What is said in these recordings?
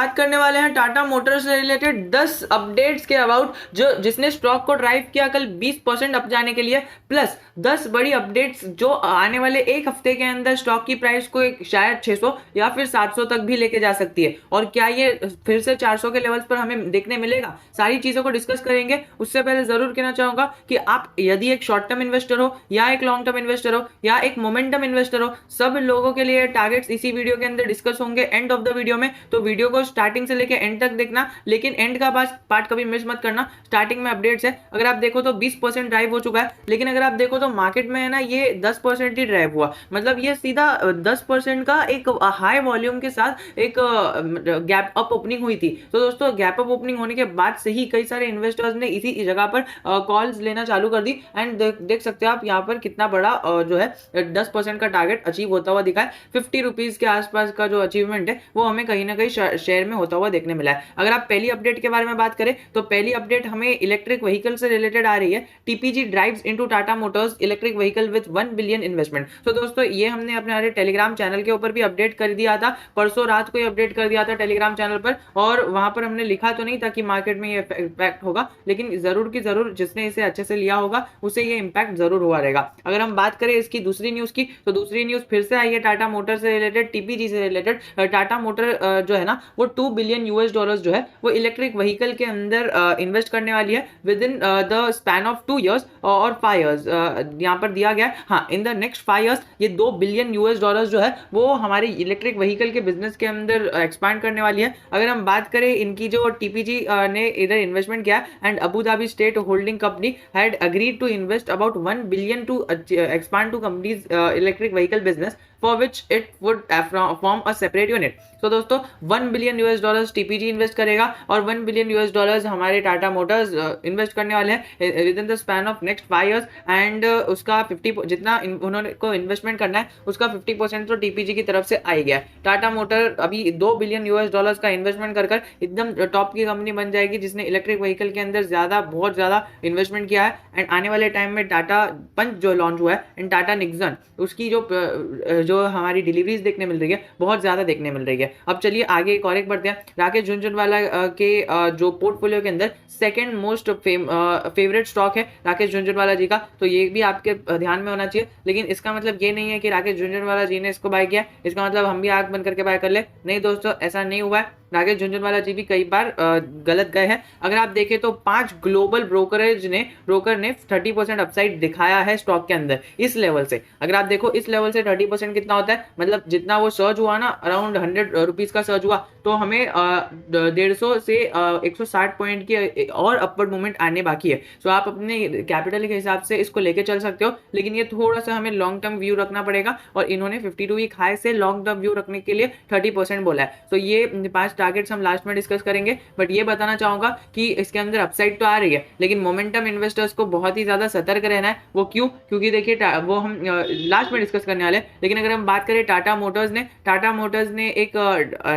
बात करने वाले हैं टाटा मोटर्स से रिलेटेड 10 अपडेट्स के अबाउट जो जिसने स्टॉक को ड्राइव किया कल 20% अप जाने के लिए, प्लस 10 बड़ी अपडेट्स जो आने वाले एक हफ्ते के अंदर स्टॉक की प्राइस को शायद 600 या फिर 700 तक भी लेके जा सकती है। और क्या ये फिर से 400 के लेवल्स पर हमें देखने मिलेगा, सारी चीजों को डिस्कस करेंगे। उससे पहले जरूर कहना चाहूंगा कि आप यदि एक शॉर्ट टर्म इन्वेस्टर हो या एक लॉन्ग टर्म इन्वेस्टर हो या एक मोमेंटम इन्वेस्टर हो, सब लोगों के लिए टारगेट्स इसी वीडियो के अंदर डिस्कस होंगे एंड ऑफ द वीडियो में। तो वीडियो को स्टार्टिंग से लेकर एंड तक देखना, लेकिन एंड का पार्ट कभी मिस मत करना। स्टार्टिंग में अपडेट्स है, अगर आप देखो तो 20% ड्राइव हो चुका है, लेकिन अगर आप देखो तो मार्केट में है ना ये 10% ही ड्राइव हुआ। मतलब ये सीधा 10% का एक हाई वॉल्यूम के साथ एक गैप अप ओपनिंग हुई थी। तो दोस्तों गैप अप ओपनिंग होने के बाद से ही कई सारे इन्वेस्टर्स ने इसी जगह पर कॉल्स लेना चालू कर दी एंड देख सकते हो आप यहाँ पर कितना बड़ा जो है 10% का टारगेट अचीव होता हुआ दिखा है। 50 रुपीज के आसपास का जो अचीवमेंट है वो हमें कहीं ना कहीं शेयर में होता हुआ देखने मिला है। अगर आप पहली अपडेट के बारे में बात करें तो पहली अपडेट हमें इलेक्ट्रिक व्हीकल से रिलेटेड आ रही है। TPG drives into Tata Motors electric vehicle with 1 billion investment. तो दोस्तों ये हमने अपने टेलीग्राम चैनल के ऊपर भी अपडेट कर दिया था, परसों रात को ही अपडेट कर दिया था टेलीग्राम चैनल पर, और वहां पर हमने लिखा तो नहीं था कि मार्केट में ये इम्पैक्ट होगा, लेकिन जरूर की जरूर जिसने इसे अच्छे से लिया होगा उसे ये इम्पैक्ट जरूर हुआ रहेगा। अगर हम बात करें इसकी दूसरी न्यूज की, तो दूसरी न्यूज फिर से आई है टाटा मोटर से रिलेटेड, टीपीजी से रिलेटेड। टाटा मोटर जो है ना वो 2 बिलियन यूएस डॉलर्स जो है वो इलेक्ट्रिक व्हीकल के अंदर इन्वेस्ट करने वाली है with in the span of 2 years और 5 ईयर्स यहाँ पर दिया गया है। हाँ, इन द नेक्स्ट 5 ईयर्स ये 2 बिलियन यूएस डॉलर्स जो है वो हमारे इलेक्ट्रिक व्हीकल के बिजनेस के अंदर एक्सपांड करने वाली है। अगर हम बात करें इनकी जो टीपीजी ने इधर इन्वेस्टमेंट किया and Abu Dhabi state holding company had agreed to invest about 1 billion to expand to company's electric vehicle business for which it would form a separate unit. तो दोस्तों 1 billion US dollars TPG invest करेगा और 1 billion US dollars हमारे Tata Motors invest करने वाले हैं with in the span of next 5 years and उसका 50 जितना उन्होंने को इन्वेस्टमेंट करना है उसका 50% तो टीपीजी की तरफ से आई गया। टाटा मोटर अभी 2 बिलियन यूएस डॉलर्स का इन्वेस्टमेंट कर एकदम टॉप की कंपनी बन जाएगी जिसने इलेक्ट्रिक व्हीकल के अंदर बहुत ज्यादा इन्वेस्टमेंट किया है। एंड आने वाले टाइम में टाटा पंच जो लॉन्च हुआ है एंड टाटा निक्सन, उसकी जो हमारी डिलीवरीज देखने मिल रही है बहुत ज्यादा देखने मिल रही है। अब चलिए आगे एक बढ़ते हैं। राकेश झुनझुनवाला के जो पोर्टफोलियो के अंदर सेकंड मोस्ट फेवरेट स्टॉक है राकेश झुनझुनवाला जी का, तो ये भी आपके ध्यान में होना चाहिए। लेकिन इसका मतलब ये नहीं है कि राकेश झुनझुनवाला जी ने इसको बाय किया, इसका मतलब हम भी आंख बंद करके बाय कर ले। नहीं दोस्तों, ऐसा नहीं हुआ है। राकेश झुनझुनवाला जी भी कई बार गलत गए हैं। अगर आप देखें तो 5 ग्लोबल ब्रोकर ने 30% अपसाइड दिखाया है स्टॉक के अंदर इस लेवल से। अगर आप देखो इस लेवल से 30% कितना होता है, मतलब जितना वो सर्ज हुआ ना, अराउंड 100 रुपीज का सर्ज हुआ, तो हमें 150 से 160 पॉइंट की और अपवर्ड मूवमेंट आने बाकी है। सो आप अपने कैपिटल के हिसाब से इसको लेके चल सकते हो, लेकिन ये थोड़ा सा हमें लॉन्ग टर्म व्यू रखना पड़ेगा और इन्होंने 52 वीक हाई से लॉन्ग टर्म व्यू रखने के लिए 30% बोला है। तो ये 5 टारगेट्स हम लास्ट में डिस्कस करेंगे, बट ये बताना चाहूंगा कि इसके अंदर अपसाइड तो आ रही है, लेकिन मोमेंटम इन्वेस्टर्स को बहुत ही ज्यादा सतर्क रहना है। वो क्यों? क्योंकि देखिए वो हम लास्ट में डिस्कस करने वाले, लेकिन अगर हम बात करें टाटा मोटर्स ने एक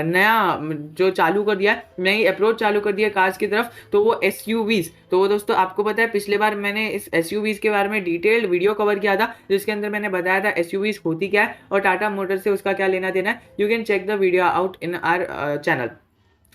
नया जो चालू कर दिया, नई अप्रोच चालू कर दिया कार्स की तरफ, तो वो एसयूवीज। तो वो दोस्तों आपको पता है पिछले बार मैंने इस एसयूवीज के बारे में डिटेल्ड वीडियो कवर किया था जिसके अंदर मैंने बताया था एसयूवीज होती क्या है और टाटा मोटर्स से उसका क्या लेना देना है। You can check the video out in our channel.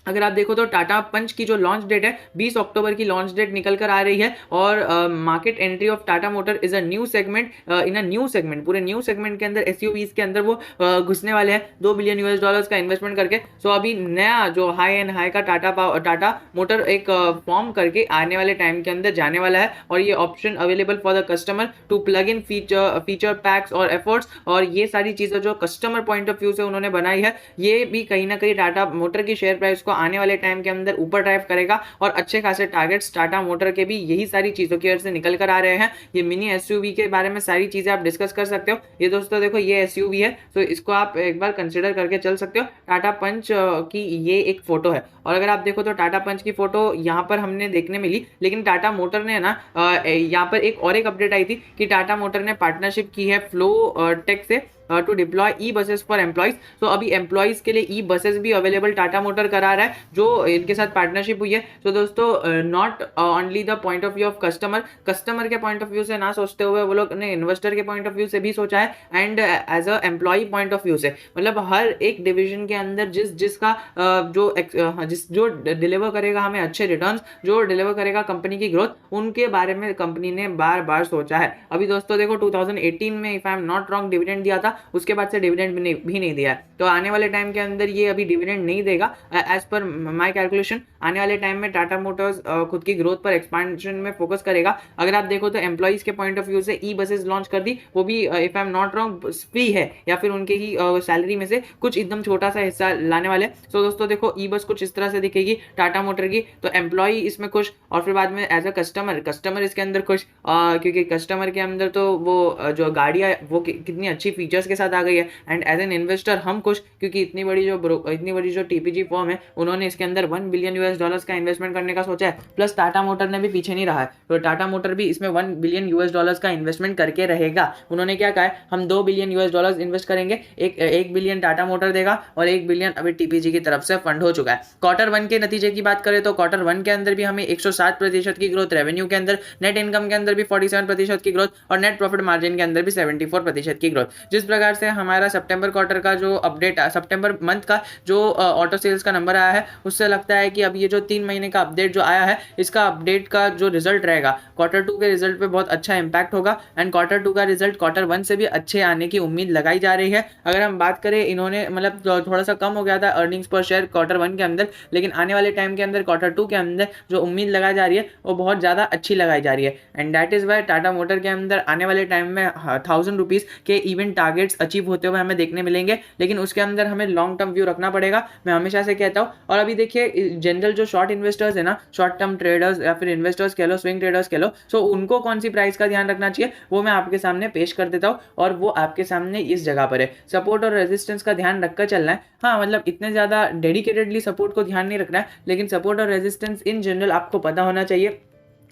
अगर आप देखो तो टाटा पंच की जो लॉन्च डेट है 20 अक्टूबर की लॉन्च डेट निकल कर आ रही है और market entry of Tata motor is a new segment in a new segment. पूरे न्यू सेगमेंट के अंदर एसयूवीज के अंदर वो घुसने वाले हैं 2 बिलियन यूएस डॉलर्स का इन्वेस्टमेंट करके। सो अभी नया जो हाई एंड हाई का टाटा मोटर एक फॉर्म करके आने वाले टाइम के अंदर जाने वाला है और ये option available for the customer to plug in feature packs और एफर्ट्स। और ये सारी चीजें जो कस्टमर पॉइंट ऑफ व्यू से उन्होंने बनाई है, ये भी कहीं ना कहीं टाटा मोटर की शेयर प्राइस को आने वाले टाइम के अंदर ऊपर ड्राइव करेगा और अच्छे खासे टारगेट्स टाटा मोटर के भी यही सारी चीजों की वजह से निकल कर आ रहे हैं। ये मिनी एसयूवी के बारे में सारी चीजें आप डिस्कस कर सकते हो। ये दोस्तों देखो ये एसयूवी है, तो इसको आप एक बार कंसिडर करके चल सकते हो। टाटा पंच की ये एक फोटो है और अगर आप देखो तो टाटा पंच की फोटो यहाँ पर हमने देखने मिली, लेकिन टाटा मोटर ने ना यहाँ पर एक अपडेट आई थी कि टाटा मोटर ने पार्टनरशिप की है फ्लो टेक से to deploy e buses for employees. तो अभी एम्प्लॉइज के लिए ई बसेस भी अवेलेबल टाटा मोटर करा रहा है, जो इनके साथ पार्टनरशिप हुई है। तो दोस्तों not only the point of view of customer के पॉइंट ऑफ व्यू से ना सोचते हुए वो लोग ने इन्वेस्टर के पॉइंट ऑफ व्यू से भी सोचा है, and as a employ point of view से, मतलब हर एक डिवीजन के अंदर जिसका जो डिलीवर करेगा हमें अच्छे रिटर्न्स, जो डिलीवर करेगा कंपनी की ग्रोथ, उनके बारे में कंपनी ने बार बार सोचा है। अभी दोस्तों देखो 2018 में if I am not wrong dividend दिया था, उसके बाद से डिविडेंड भी नहीं दिया है। तो आने वाले टाइम के अंदर ये अभी डिविडेंड नहीं देगा एज पर माई कैलकुलेशन। आने वाले टाइम में टाटा मोटर्स खुद की ग्रोथ पर एक्सपांशन में फोकस करेगा। अगर आप देखो तो एम्प्लॉइज के पॉइंट ऑफ व्यू से ई बसेस लॉन्च कर दी, वो भी if I am not wrong free है, या फिर उनके ही सैलरी में से कुछ एकदम छोटा सा हिस्सा लाने वाले। सो दोस्तों देखो ई बस कुछ इस तरह से दिखेगी टाटा मोटर की। तो एम्प्लॉय इसमें खुश, और फिर बाद में एज अ कस्टमर इसके अंदर खुश, क्योंकि कस्टमर के अंदर तो वो जो गाड़ियाँ वो कितनी अच्छी फीचर्स के साथ आ गई है। एंड एज एन इन्वेस्टर हम खुश, क्योंकि इतनी बड़ी जो टीपीजी फर्म है, उन्होंने इसके अंदर $1 बिलियन का इन्वेस्टमेंट करने का सोचा है। प्लस टाटा मोटर ने भी पीछे नहीं रहा है, तो टाटा मोटर भी इसमें $1 बिलियन का इन्वेस्टमेंट करके रहेगा। उन्होंने क्या कहा है, हम $2 बिलियन इन्वेस्ट करेंगे, एक बिलियन टाटा मोटर देगा और 1 बिलियन अभी टीपीजी की तरफ से फंड हो चुका है। क्वार्टर 1 के नतीजे की बात करें तो क्वार्टर 1 के अंदर भी हमें 107% की ग्रोथ रेवेन्यू के अंदर, नेट इनकम के अंदर भी 47% की ग्रोथ, और नेट प्रॉफिट मार्जिन के अंदर भी 74% की ग्रोथ। जिस प्रकार से हमारा सितंबर क्वार्टर का जो अपडेट, सितंबर मंथ का जो ऑटो सेल्स का नंबर आया है, उससे लगता है कि अब ये जो 3 महीने का अपडेट जो आया है, इसका अपडेट का जो रिजल्ट रहेगा क्वार्टर 2 के रिजल्ट पे बहुत अच्छा इंपैक्ट होगा। एंड क्वार्टर 2 का रिजल्ट क्वार्टर 1 से भी अच्छे आने की उम्मीद लगाई जा रही है। अगर हम बात करें, इन्होंने मतलब थोड़ा सा कम हो गया था अर्निंग्स पर शेयर क्वार्टर 1 के अंदर, लेकिन आने वाले टाइम के अंदर क्वार्टर 2 के अंदर जो उम्मीद लगाई जा रही है वो बहुत ज़्यादा अच्छी लगाई जा रही है। And that is why Tata motor के अंदर आने वाले टाइम में 1000 रुपीज़ के इवेंट टारगेट्स अचीव होते हुए हमें देखने मिलेंगे, लेकिन उसके अंदर हमें लॉन्ग टर्म व्यू रखना पड़ेगा, मैं हमेशा से कहता हूँ। और अभी देखिए जनरल जो शॉर्ट इन्वेस्टर्स है ना, शॉर्ट टर्म ट्रेडर्स या फिर इन्वेस्टर्स कह लो, स्विंग ट्रेडर्स कह लो, सो उनको कौन सी प्राइस का ध्यान रखना चाहिए वो मैं आपके सामने पेश कर देता हूँ, और वो आपके सामने इस जगह पर है। सपोर्ट और रेजिस्टेंस का ध्यान रखकर चलना है। हाँ, मतलब इतने ज़्यादा डेडिकेटेडली सपोर्ट को ध्यान नहीं रखना है, लेकिन सपोर्ट और रेजिस्टेंस इन जनरल आपको पता होना चाहिए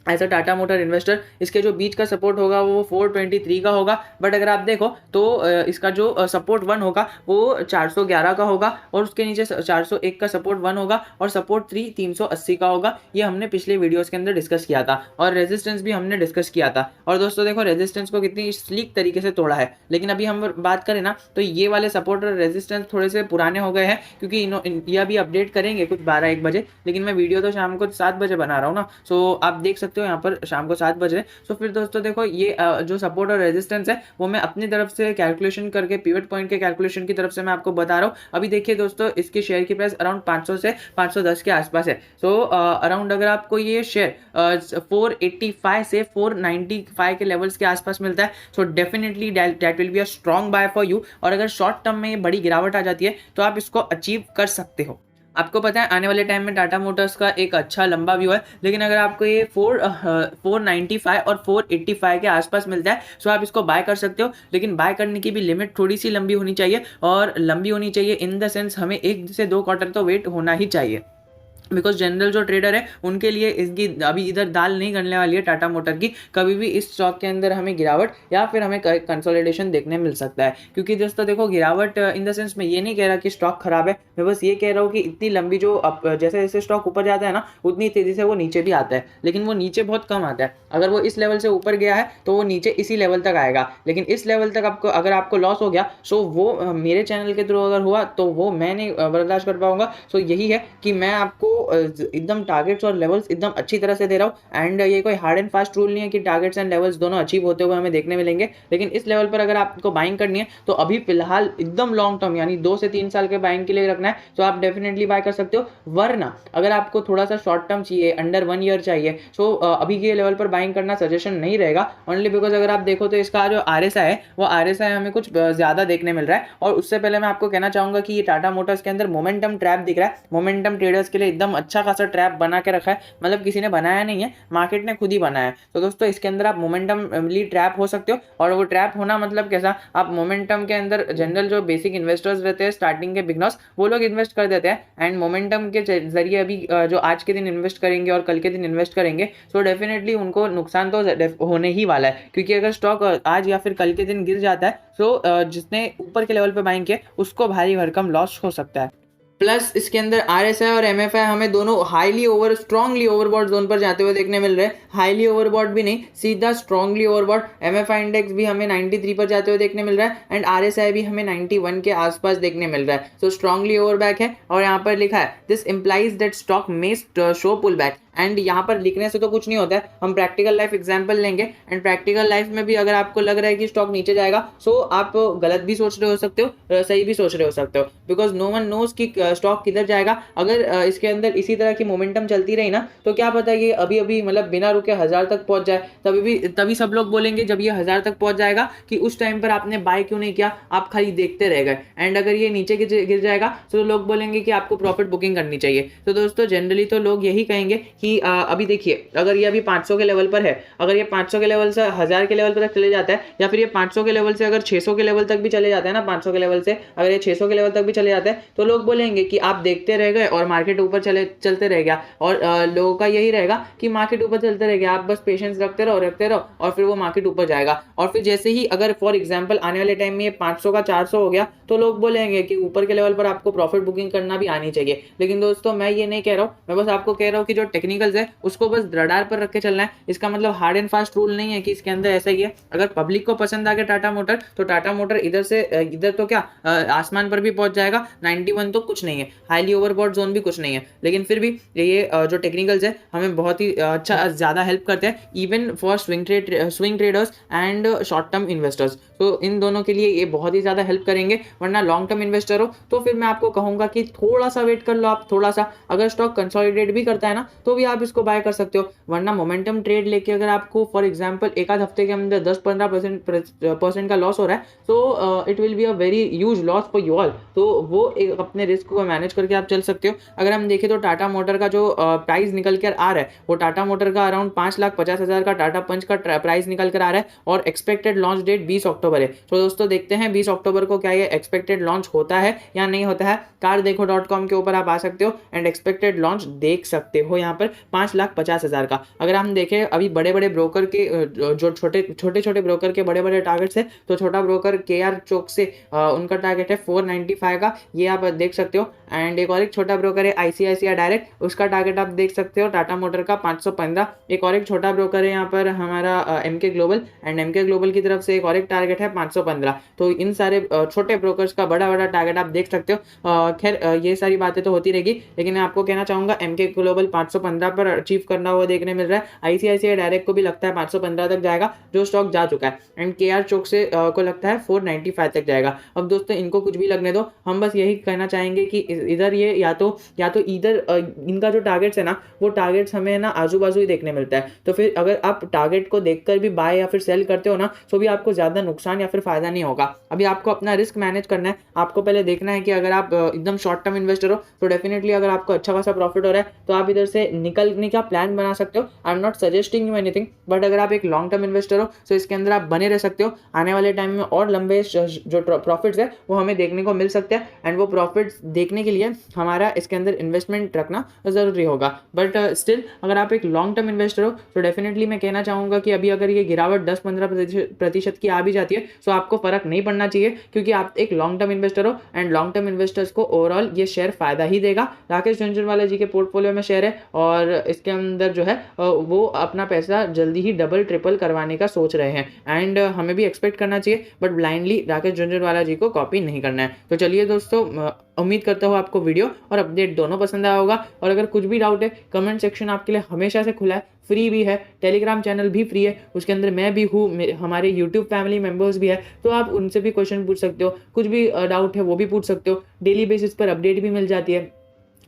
as a Tata motor investor. इसके जो बीच का सपोर्ट होगा वो 423 का होगा, बट अगर आप देखो तो इसका जो सपोर्ट 1 होगा वो 411 का होगा, और उसके नीचे 401 का सपोर्ट 1 होगा, और सपोर्ट 3 380 का होगा। ये हमने पिछले वीडियोस के अंदर डिस्कस किया था, और रेजिस्टेंस भी हमने डिस्कस किया था। और दोस्तों देखो रेजिस्टेंस को कितनी स्लीक तरीके से तोड़ा है। लेकिन अभी हम बात करें ना, तो ये वाले सपोर्ट और रेजिस्टेंस थोड़े से पुराने हो गए हैं, क्योंकि ये अभी अपडेट करेंगे कुछ 12-1 बजे, लेकिन मैं वीडियो तो शाम को 7 बजे बना रहा हूँ ना, सो आप देख सकते हो यहाँ पर शाम को 7 बजे। सो फिर दोस्तों देखो ये जो सपोर्ट और रेजिस्टेंस है वो मैं अपनी तरफ से कैलकुलेशन करके, पिवट पॉइंट के कैलकुलेशन की तरफ से मैं आपको बता रहा हूँ। अभी देखिए दोस्तों, इसकी शेयर की प्राइस अराउंड 500 से 510 के आसपास है। सो अराउंड अगर आपको ये शेयर 485 से 495 के लेवल्स के आसपास मिलता है, so definitely that will be a strong bye for you. और अगर शॉर्ट टर्म में ये बड़ी गिरावट आ जाती है तो आप इसको अचीव कर सकते हो। आपको पता है आने वाले टाइम में टाटा मोटर्स का एक अच्छा लंबा व्यू है, लेकिन अगर आपको ये 495 और 485 के आसपास मिलता है, सो आप इसको बाय कर सकते हो। लेकिन बाय करने की भी लिमिट थोड़ी सी लंबी होनी चाहिए, और लंबी होनी चाहिए इन द सेंस हमें 1 से 2 क्वार्टर तो वेट होना ही चाहिए, बिकॉज जनरल जो ट्रेडर है उनके लिए इसकी अभी इधर दाल नहीं गलने वाली है टाटा मोटर की। कभी भी इस स्टॉक के अंदर हमें गिरावट या फिर हमें कंसोलिडेशन देखने मिल सकता है, क्योंकि दोस्तों देखो गिरावट इन द सेंस मैं ये नहीं कह रहा कि स्टॉक खराब है, मैं बस ये कह रहा हूँ कि इतनी लंबी जो जैसे जैसे स्टॉक ऊपर जाता है ना, उतनी तेजी से वो नीचे भी आता है, लेकिन वो नीचे बहुत कम आता है। अगर वो इस लेवल से ऊपर गया है तो वो नीचे इसी लेवल तक आएगा, लेकिन इस लेवल तक आपको अगर आपको लॉस हो गया, सो वो मेरे चैनल के थ्रू अगर हुआ तो वो मैं नहीं बर्दाश्त कर पाऊंगा। सो यही है कि मैं आपको एकदम टारगेट्स और लेवल्स एकदम अच्छी तरह से दे रहा हूँ, एंड ये कोई हार्ड एंड फास्ट रूल नहीं है कि टारगेट्स एंड लेवल्स दोनों अचीव होते हुए हमें देखने मिलेंगे। लेकिन इस लेवल पर अगर आपको बाइंग करनी है तो अभी फिलहाल एकदम लॉन्ग टर्म यानी 2 से 3 साल के बाइंग के लिए रखना है, तो आप डेफिनेटली बाय कर सकते हो। वरना अगर आपको थोड़ा सा शॉर्ट टर्म चाहिए, अंडर 1 ईयर चाहिए, सो अभी के लेवल पर बाइंग करना सजेशन नहीं रहेगा, ओनली बिकॉज अगर आप देखो तो इसका जो RSI है वो RSI हमें कुछ ज्यादा देखने मिल रहा है। और उससे पहले मैं आपको कहना चाहूंगा कि ये टाटा मोटर्स के अंदर मोमेंटम ट्रैप दिख रहा है, मोमेंटम ट्रेडर्स के लिए एकदम एकदम अच्छा खासा ट्रैप बना के रखा है, मतलब किसी ने बनाया नहीं है, मार्केट ने खुद ही बनाया है। तो दोस्तों इसके अंदर आप मोमेंटमली ट्रैप हो सकते हो, और वो ट्रैप होना मतलब कैसा, आप मोमेंटम के अंदर जनरल जो बेसिक इन्वेस्टर्स रहते हैं स्टार्टिंग के बिगनर्स, वो लोग इन्वेस्ट कर देते हैं, एंड मोमेंटम के जरिए अभी जो आज के दिन इन्वेस्ट करेंगे और कल के दिन इन्वेस्ट करेंगे, सो डेफिनेटली उनको नुकसान तो होने ही वाला है, क्योंकि अगर स्टॉक आज या फिर कल के दिन गिर जाता है, सो जिसने ऊपर के लेवल पे बाइंग किया उसको भारी भरकम लॉस हो सकता है। प्लस इसके अंदर RSI और MFI हमें दोनों स्ट्रांगली ओवरबॉट जोन पर जाते हुए देखने मिल रहे हैं। हाईली ओवरबॉट भी नहीं, सीधा स्ट्रांगली ओवरबॉट। MFI इंडेक्स भी हमें 93 पर जाते हुए देखने मिल रहा है, एंड RSI भी हमें 91 के आसपास देखने मिल रहा है। सो स्ट्रांगली ओवरबैक है, और यहाँ पर लिखा है this implies that stock may show pull back. And यहाँ पर लिखने से तो कुछ नहीं होता है, हम प्रैक्टिकल लाइफ एग्जाम्पल लेंगे, एंड प्रैक्टिकल लाइफ में भी अगर आपको लग रहा है कि स्टॉक नीचे जाएगा, सो आप गलत भी सोच रहे हो सकते हो, सही भी सोच रहे हो सकते हो, बिकॉज नो वन नोज कि स्टॉक किधर जाएगा। अगर इसके अंदर इसी तरह की मोमेंटम चलती रही ना, तो क्या पता है कि अभी अभी मतलब बिना रुके 1000 तक पहुंच जाए, तभी सब लोग बोलेंगे जब ये 1000 तक पहुंच जाएगा कि उस टाइम पर आपने बाय क्यों नहीं किया, आप खाली देखते रह गए। एंड अगर ये नीचे गिर जाएगा तो लोग बोलेंगे कि आपको प्रॉफिट बुकिंग करनी चाहिए। तो दोस्तों जनरली तो लोग यही कहेंगे कि अभी देखिए, अगर ये अभी 500 के लेवल पर है, अगर ये 500 के लेवल से 1000 के लेवल पर तक चले जाता है, या फिर ये 500 के लेवल से अगर 600 के लेवल तक भी चले जाता है ना, 500 के लेवल से अगर ये 600 के लेवल तक भी चले जाता है, तो लोग बोलेंगे कि आप देखते रह गए और मार्केट ऊपर चलते रह गया। और लोगों का यही रहेगा कि मार्केट ऊपर चलते रह गया, आप बस पेशेंस रखते रहो और फिर वो मार्केट ऊपर जाएगा। और फिर जैसे ही अगर फॉर एग्जाम्पल आने वाले टाइम में ये 500 का 400 हो गया, तो लोग बोलेंगे कि ऊपर के लेवल पर आपको प्रॉफिट बुकिंग करना भी आनी चाहिए। लेकिन दोस्तों मैं ये नहीं कह रहा हूँ, मैं बस आपको कह रहा हूँ कि जो टेक्निकल्स है उसको बस रडार पर रख के चलना है। इसका मतलब हार्ड एंड फास्ट रूल नहीं है कि इसके अंदर ऐसा ही है। अगर पब्लिक को पसंद आ गया टाटा मोटर, तो टाटा मोटर इधर तो क्या आसमान पर भी पहुंच जाएगा। 91 तो कुछ नहीं है, हाईली ओवरबॉट जोन भी कुछ नहीं है, लेकिन फिर भी ये जो टेक्निकल्स है हमें बहुत ही अच्छा ज़्यादा हेल्प करते हैं, even for swing traders and short term investors. तो इन दोनों के लिए ये बहुत ही ज़्यादा हेल्प करेंगे। वरना लॉन्ग टर्म इन्वेस्टर हो तो फिर मैं आपको कहूँगा कि थोड़ा सा वेट कर लो आप, थोड़ा सा। अगर स्टॉक कंसोलिडेट भी करता है ना, तो भी आप इसको बाय कर सकते हो। वरना मोमेंटम ट्रेड लेके अगर आपको फॉर एग्जांपल एक आध हफ्ते के अंदर 10-15% का लॉस हो रहा है, तो it will be a very huge loss for you all. तो वो एक अपने रिस्क को मैनेज करके आप चल सकते हो। अगर हम देखें तो टाटा मोटर का जो प्राइस निकल कर आ रहा है, वो टाटा मोटर का अराउंड 5,50,000 का टाटा पंच का प्राइस निकल कर आ रहा है, और एक्सपेक्टेड लॉन्च डेट 20 अक्टूबर है। तो दोस्तों देखते हैं 20 अक्टूबर को क्या ये एक्सपेक्टेड लॉन्च होता है या नहीं होता है। cardekho.com के ऊपर आप आ सकते हो एंड एक्सपेक्टेड लॉन्च देख सकते हो यहाँ पर 5,50,000 का। अगर हम देखें अभी बड़े बड़े ब्रोकर के जो छोटे ब्रोकर के बड़े बड़े टारगेट्स है, तो छोटा ब्रोकर KR चौक से उनका टारगेट है 495 का, ये आप देख सकते हो। एंड एक और एक छोटा ब्रोकर है ICICI डायरेक्ट, उसका टारगेट आप देख सकते हो टाटा मोटर का 515। एक और एक छोटा ब्रोकर है यहाँ पर हमारा MK global, and MK global की तरफ से एक और एक टारगेट है 515। तो इन सारे छोटे ब्रोकर्स का बड़ा बड़ा टारगेट आप देख सकते हो। खैर ये सारी बातें तो होती रहेगी, लेकिन मैं आपको कहना चाहूँगा MK ग्लोबल 515 पर अचीव करना हुआ देखने मिल रहा है। ICICI डायरेक्ट को भी लगता है 515 तक जाएगा, जो स्टॉक जा चुका है। एंड KR चौक से को लगता है 495 तक जाएगा। अब दोस्तों इनको कुछ भी लगने दो, हम बस यही कहना चाहेंगे कि इधर ये या तो इधर इनका जो टारगेट्स है ना, वो टारगेट्स हमें ना आजू बाजू ही देखने मिलता है। तो फिर अगर आप टारगेट को देखकर भी बाय या फिर सेल करते हो ना, तो भी आपको ज़्यादा नुकसान या फिर फायदा नहीं होगा। अभी आपको अपना रिस्क मैनेज करना है। आपको पहले देखना है कि अगर आप एकदम शॉर्ट टर्म इन्वेस्टर हो, तो डेफिनेटली अगर आपको अच्छा खासा प्रॉफिट हो रहा है, तो आप इधर से निकलने का प्लान बना सकते हो। I am not suggesting you anything, but अगर आप एक लॉन्ग टर्म इन्वेस्टर हो, तो इसके अंदर आप बने रह सकते हो। आने वाले टाइम में और लंबे जो प्रॉफिट्स है वो हमें देखने को मिल सकते हैं, एंड वो प्रॉफिट्स देखने के लिए हमारा इसके अंदर इन्वेस्टमेंट रखना ज़रूरी होगा। बट स्टिल अगर आप एक लॉन्ग टर्म इन्वेस्टर हो, तो डेफिनेटली मैं कहना चाहूँगा कि अभी अगर ये गिरावट 10-15% की आ भी जाती है, तो आपको फर्क नहीं पड़ना चाहिए, क्योंकि आप एक लॉन्ग टर्म इन्वेस्टर हो, एंड लॉन्ग टर्म इन्वेस्टर्स को ओवरऑल ये शेयर फायदा ही देगा। राकेश झुनझुनवाला जी के पोर्टफोलियो में शेयर है, और इसके अंदर जो है वो अपना पैसा जल्दी ही डबल ट्रिपल करवाने का सोच रहे हैं, एंड हमें भी एक्सपेक्ट करना चाहिए, बट ब्लाइंडली राकेश झुनझुनवाला जी को कॉपी नहीं करना है। तो चलिए दोस्तों, उम्मीद करता हूँ आपको वीडियो और अपडेट दोनों पसंद आया होगा। और अगर कुछ भी डाउट है, कमेंट सेक्शन आपके लिए हमेशा से खुला है, फ्री भी है। टेलीग्राम चैनल भी फ्री है, उसके अंदर मैं भी हूँ, हमारे यूट्यूब फैमिली मेंबर्स भी है, तो आप उनसे भी क्वेश्चन पूछ सकते हो। कुछ भी डाउट है वो भी पूछ सकते हो। डेली बेसिस पर अपडेट भी मिल जाती है।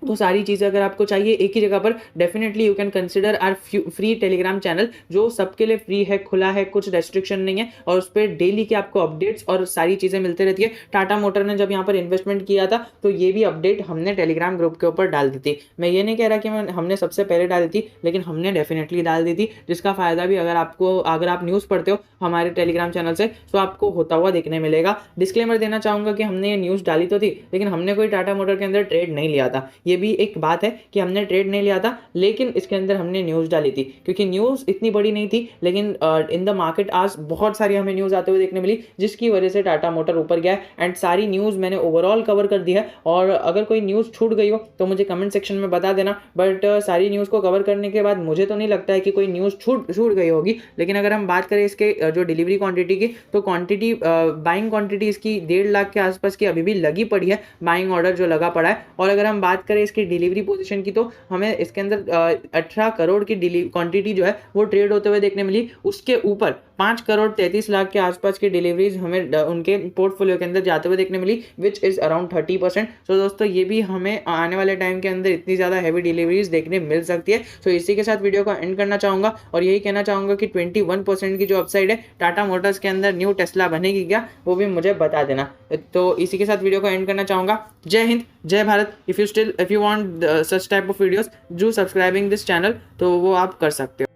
तो सारी चीज़ें अगर आपको चाहिए एक ही जगह पर, definitely you can consider our free Telegram channel, जो सबके लिए फ्री है, खुला है, कुछ रेस्ट्रिक्शन नहीं है, और उस पर डेली के आपको अपडेट्स और सारी चीज़ें मिलती रहती है। टाटा मोटर ने जब यहाँ पर इन्वेस्टमेंट किया था तो ये भी अपडेट हमने टेलीग्राम ग्रुप के ऊपर डाल दी थी। मैं ये नहीं कह रहा कि हमने सबसे पहले डाली थी, लेकिन हमने डेफिनेटली डाल दी थी, जिसका फ़ायदा भी अगर आप न्यूज़ पढ़ते हो हमारे टेलीग्राम चैनल से तो आपको होता हुआ देखने मिलेगा। डिस्क्लेमर देना चाहूँगा कि हमने ये न्यूज़ डाली तो थी, लेकिन हमने कोई टाटा मोटर के अंदर ट्रेड नहीं लिया था। ये भी एक बात है कि हमने ट्रेड नहीं लिया था, लेकिन इसके अंदर हमने न्यूज़ डाली थी, क्योंकि न्यूज़ इतनी बड़ी नहीं थी, लेकिन इन द मार्केट आज बहुत सारी हमें न्यूज़ आते हुए देखने मिली, जिसकी वजह से टाटा मोटर ऊपर गया है। एंड सारी न्यूज़ मैंने ओवरऑल कवर कर दी है, और अगर कोई न्यूज़ छूट गई हो तो मुझे कमेंट सेक्शन में बता देना। बट सारी न्यूज़ को कवर करने के बाद मुझे तो नहीं लगता है कि कोई न्यूज़ छूट गई होगी। लेकिन अगर हम बात करें इसके जो डिलीवरी क्वांटिटी की, तो क्वांटिटी बाइंग क्वांटिटी इसकी 1.5 लाख के आसपास की अभी भी लगी पड़ी है, बाइंग ऑर्डर जो लगा पड़ा है। और अगर हम बात करें इसकी डिलीवरी पोजीशन की, तो हमें इसके अंदर 18 करोड़ की क्वांटिटी जो है वो ट्रेड होते हुए देखने मिली। उसके ऊपर 5 करोड़ 33 लाख के आसपास की डिलीवरीज हमें उनके पोर्टफोलियो के अंदर जाते हुए देखने मिली, विच इज़ अराउंड 30%। सो दोस्तों, ये भी हमें आने वाले टाइम के अंदर इतनी ज़्यादा हैवी डिलीवरीज देखने मिल सकती है। सो इसी के साथ वीडियो को एंड करना चाहूँगा, और यही कहना चाहूँगा कि 21% की जो अपसाइड है टाटा मोटर्स के अंदर, न्यू टेस्ला बनेगी क्या, वो भी मुझे बता देना। तो इसी के साथ वीडियो को एंड करना चाहूँगा। जय हिंद, जय Bharat. If you want such type of videos, do subscribing this channel, तो वो आप कर सकते हो।